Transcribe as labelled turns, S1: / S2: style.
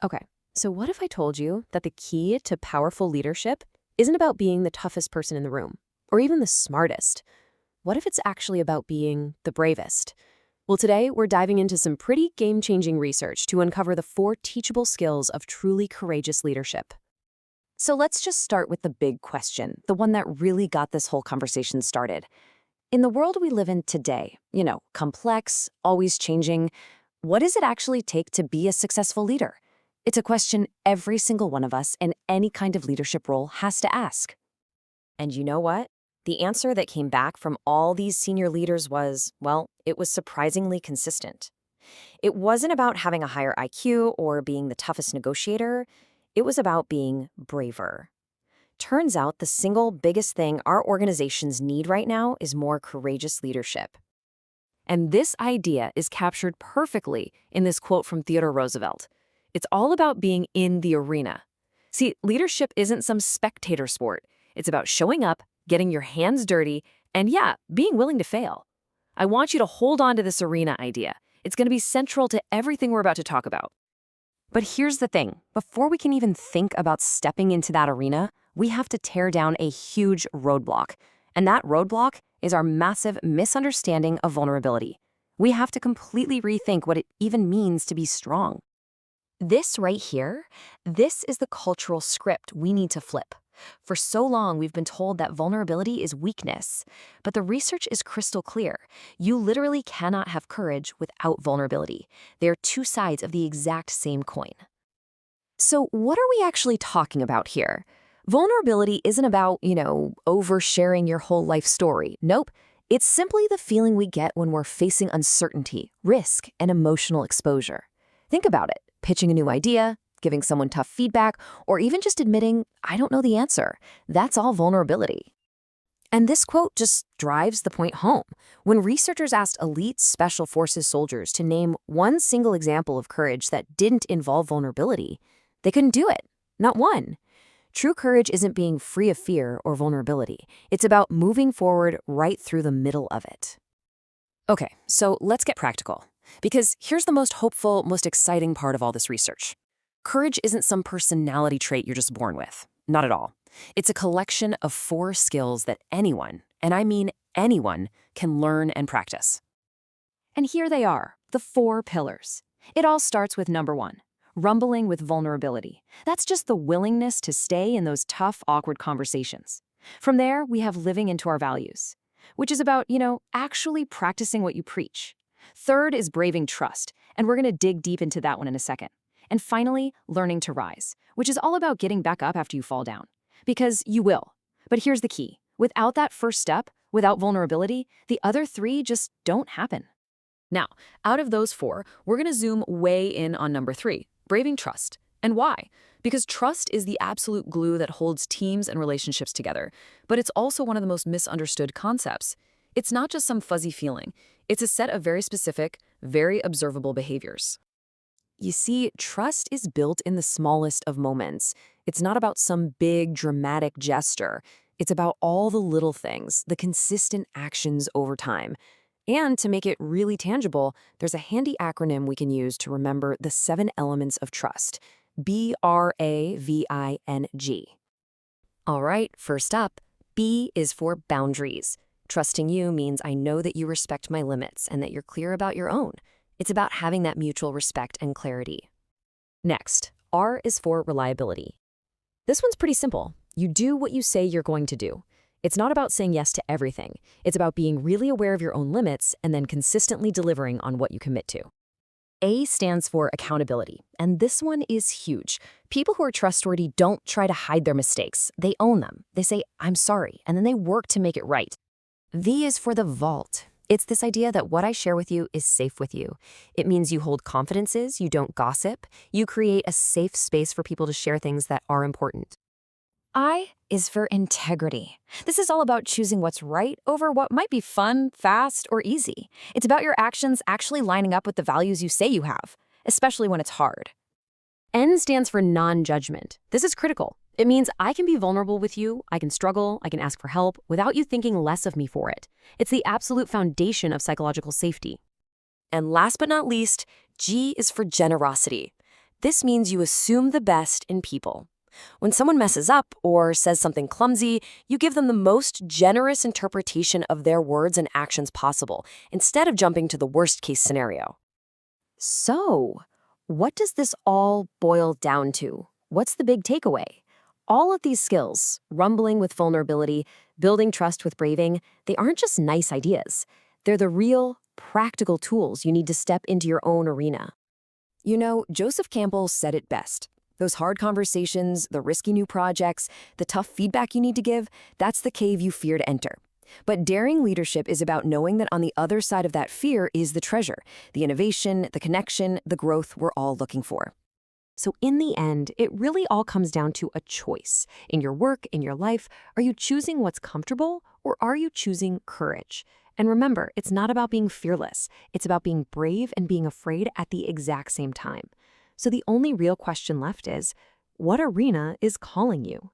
S1: Okay, so what if I told you that the key to powerful leadership isn't about being the toughest person in the room or even the smartest? What if it's actually about being the bravest? Well, today we're diving into some pretty game changing research to uncover the 4 teachable skills of truly courageous leadership.
S2: So let's just start with the big question, the one that really got this whole conversation started. In the world we live in today, complex, always changing, what does it actually take to be a successful leader? It's a question every single one of us in any kind of leadership role has to ask.
S1: And you know what? The answer that came back from all these senior leaders was, well, it was surprisingly consistent. It wasn't about having a higher IQ or being the toughest negotiator. It was about being braver. Turns out the single biggest thing our organizations need right now is more courageous leadership. And this idea is captured perfectly in this quote from Theodore Roosevelt. It's all about being in the arena. See, leadership isn't some spectator sport. It's about showing up, getting your hands dirty, and being willing to fail. I want you to hold on to this arena idea. It's going to be central to everything we're about to talk about.
S2: But here's the thing, before we can even think about stepping into that arena, we have to tear down a huge roadblock. And that roadblock is our massive misunderstanding of vulnerability. We have to completely rethink what it even means to be strong. This right here, this is the cultural script we need to flip. For so long, we've been told that vulnerability is weakness, but the research is crystal clear. You literally cannot have courage without vulnerability. They are two sides of the exact same coin. So what are we actually talking about here? Vulnerability isn't about, oversharing your whole life story. Nope. It's simply the feeling we get when we're facing uncertainty, risk, and emotional exposure. Think about it. Pitching a new idea, giving someone tough feedback, or even just admitting, I don't know the answer. That's all vulnerability. And this quote just drives the point home. When researchers asked elite Special Forces soldiers to name one single example of courage that didn't involve vulnerability, they couldn't do it. Not one. True courage isn't being free of fear or vulnerability. It's about moving forward right through the middle of it. Okay, so let's get practical. Because here's the most hopeful, most exciting part of all this research. Courage isn't some personality trait you're just born with. Not at all. It's a collection of 4 skills that anyone, and I mean anyone, can learn and practice. And here they are, the 4 pillars. It all starts with number 1, rumbling with vulnerability. That's just the willingness to stay in those tough, awkward conversations. From there, we have living into our values, which is about, actually practicing what you preach. Third is braving trust, and we're going to dig deep into that one in a second. And finally, learning to rise, which is all about getting back up after you fall down. Because you will. But here's the key. Without that first step, without vulnerability, the other 3 just don't happen. Now, out of those 4, we're going to zoom way in on number 3, braving trust. And why? Because trust is the absolute glue that holds teams and relationships together. But it's also one of the most misunderstood concepts. It's not just some fuzzy feeling. It's a set of very specific, very observable behaviors. You see, trust is built in the smallest of moments. It's not about some big, dramatic gesture. It's about all the little things, the consistent actions over time. And to make it really tangible, there's a handy acronym we can use to remember the 7 elements of trust. BRAVING. All right, first up, B is for boundaries. Trusting you means I know that you respect my limits and that you're clear about your own. It's about having that mutual respect and clarity. Next, R is for reliability. This one's pretty simple. You do what you say you're going to do. It's not about saying yes to everything. It's about being really aware of your own limits and then consistently delivering on what you commit to. A stands for accountability, and this one is huge. People who are trustworthy don't try to hide their mistakes. They own them. They say, I'm sorry, and then they work to make it right. V is for the vault. It's this idea that what I share with you is safe with you. It means you hold confidences, you don't gossip, you create a safe space for people to share things that are important. I is for integrity. This is all about choosing what's right over what might be fun, fast, or easy. It's about your actions actually lining up with the values you say you have, especially when it's hard. N stands for non-judgment. This is critical. It means I can be vulnerable with you, I can struggle, I can ask for help without you thinking less of me for it. It's the absolute foundation of psychological safety. And last but not least, G is for generosity. This means you assume the best in people. When someone messes up or says something clumsy, you give them the most generous interpretation of their words and actions possible, instead of jumping to the worst-case scenario. So, what does this all boil down to? What's the big takeaway? All of these skills, rumbling with vulnerability, building trust with braving, they aren't just nice ideas. They're the real, practical tools you need to step into your own arena. You know, Joseph Campbell said it best. Those hard conversations, the risky new projects, the tough feedback you need to give, that's the cave you fear to enter. But daring leadership is about knowing that on the other side of that fear is the treasure, the innovation, the connection, the growth we're all looking for. So in the end, it really all comes down to a choice. In your work, in your life, are you choosing what's comfortable or are you choosing courage? And remember, it's not about being fearless. It's about being brave and being afraid at the exact same time. So the only real question left is, what arena is calling you?